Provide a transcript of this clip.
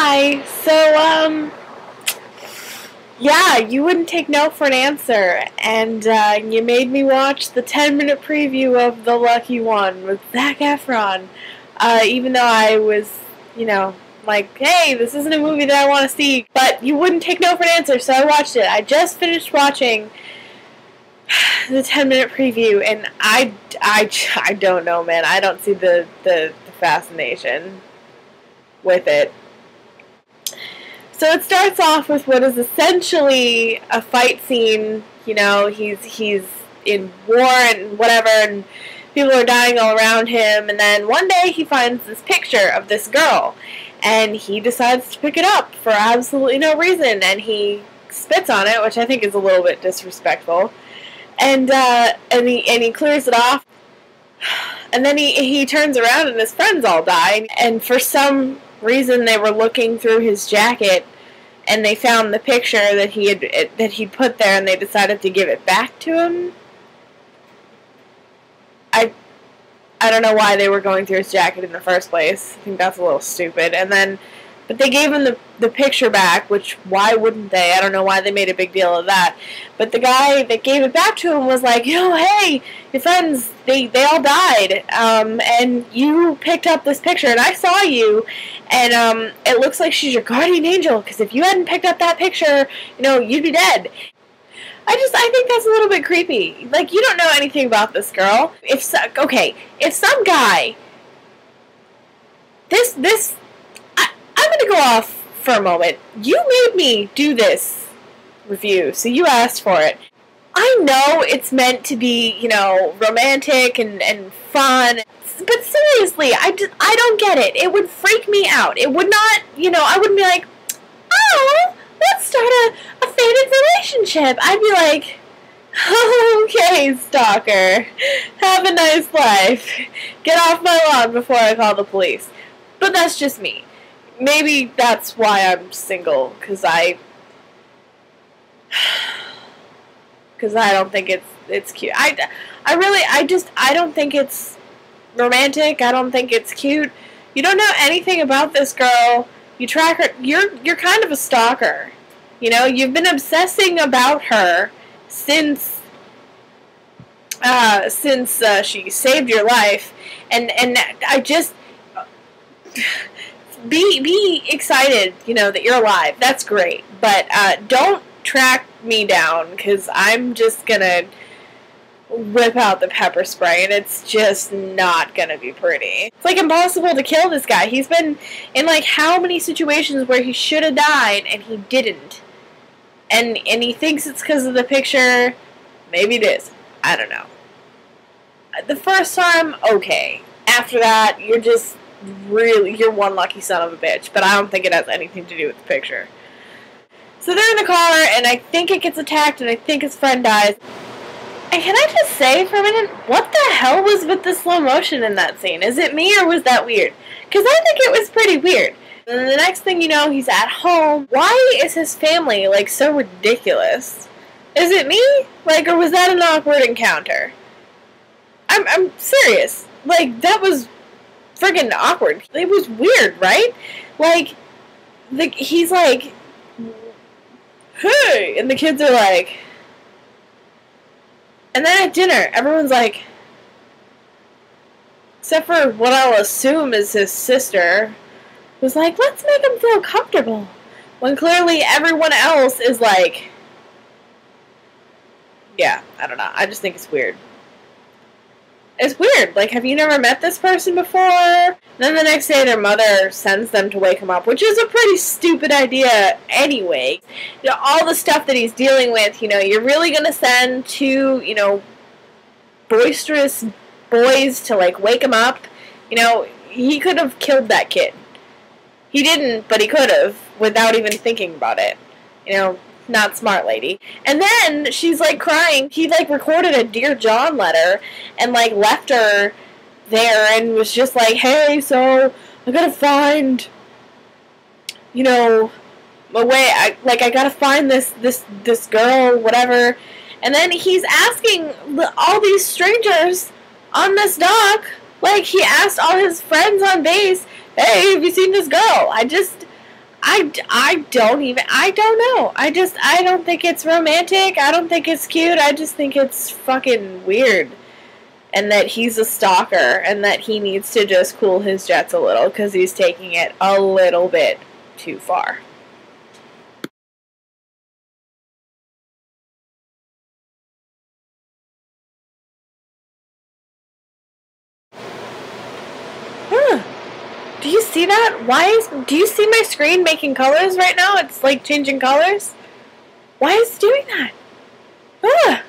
Hi. Yeah, you wouldn't take no for an answer, and you made me watch the 10-minute preview of The Lucky One with Zac Efron, even though I was, like, hey, this isn't a movie that I want to see, but you wouldn't take no for an answer, so I watched it. I just finished watching the 10-minute preview, and I don't know, man. I don't see the fascination with it. So it starts off with what is essentially a fight scene. He's in war and whatever, and people are dying all around him. And then one day he finds this picture of this girl, and he decides to pick it up for absolutely no reason. And he spits on it, which I think is a little bit disrespectful. And he clears it off. And then he turns around and his friends all die. And for some reason they were looking through his jacket and they found the picture that he'd put there, and they decided to give it back to him. I don't know why they were going through his jacket in the first place. I think that's a little stupid. But they gave him the picture back, which, why wouldn't they? I don't know why they made a big deal of that. But the guy that gave it back to him was like, hey, your friends, they all died, and you picked up this picture, and I saw you, and it looks like she's your guardian angel, because if you hadn't picked up that picture, you'd be dead. I think that's a little bit creepy. Like, you don't know anything about this girl. If some guy, I'm going to go off for a moment. You made me do this review, so you asked for it. I know it's meant to be, romantic and fun, but seriously, I don't get it. It would freak me out. It would not, I wouldn't be like, oh, let's start a faded relationship. I'd be like, okay, stalker, have a nice life. Get off my lawn before I call the police. But that's just me. Maybe that's why I'm single, because I don't think it's cute. I don't think it's romantic. I don't think it's cute. You don't know anything about this girl. You track her. You're kind of a stalker. You've been obsessing about her since she saved your life, and I just. Be excited, that you're alive. That's great. But don't track me down, because I'm just going to whip out the pepper spray, and it's just not going to be pretty. It's like impossible to kill this guy. He's been in like how many situations where he should have died, and he didn't. And he thinks it's because of the picture. Maybe it is. I don't know. The first time, okay. After that, you're one lucky son of a bitch, but I don't think it has anything to do with the picture. So they're in the car, and I think it gets attacked, and I think his friend dies. And can I just say for a minute, what the hell was with the slow motion in that scene? Is it me, or was that weird? Because I think it was pretty weird. And then the next thing you know, he's at home. Why is his family, like, so ridiculous? Is it me? Like, or was that an awkward encounter? I'm serious. Like, that was friggin' awkward. It was weird, right? Like, he's like, hey, and the kids are like, and then at dinner, everyone's like, except for what I'll assume is his sister, was like, let's make him feel comfortable. When clearly everyone else is like, yeah, I don't know. I just think it's weird. It's weird. Like, have you never met this person before? And then the next day their mother sends them to wake him up, which is a pretty stupid idea anyway. All the stuff that he's dealing with, you're really going to send two, boisterous boys to, like, wake him up? He could have killed that kid. He didn't, but he could have, without even thinking about it. Not smart lady. And then she's like crying. He like recorded a Dear John letter and like left her there and was just like, hey, so I gotta find, a way. I gotta find this girl, whatever. And then he's asking all these strangers on this dock, like he asked all his friends on base, hey, have you seen this girl? I don't know. I don't think it's romantic. I don't think it's cute. I just think it's fucking weird. And that he's a stalker, and that he needs to just cool his jets a little, because he's taking it a little bit too far. Huh. Do you see that? Do you see my screen making colors right now? It's like changing colors. Why is it doing that? Ah.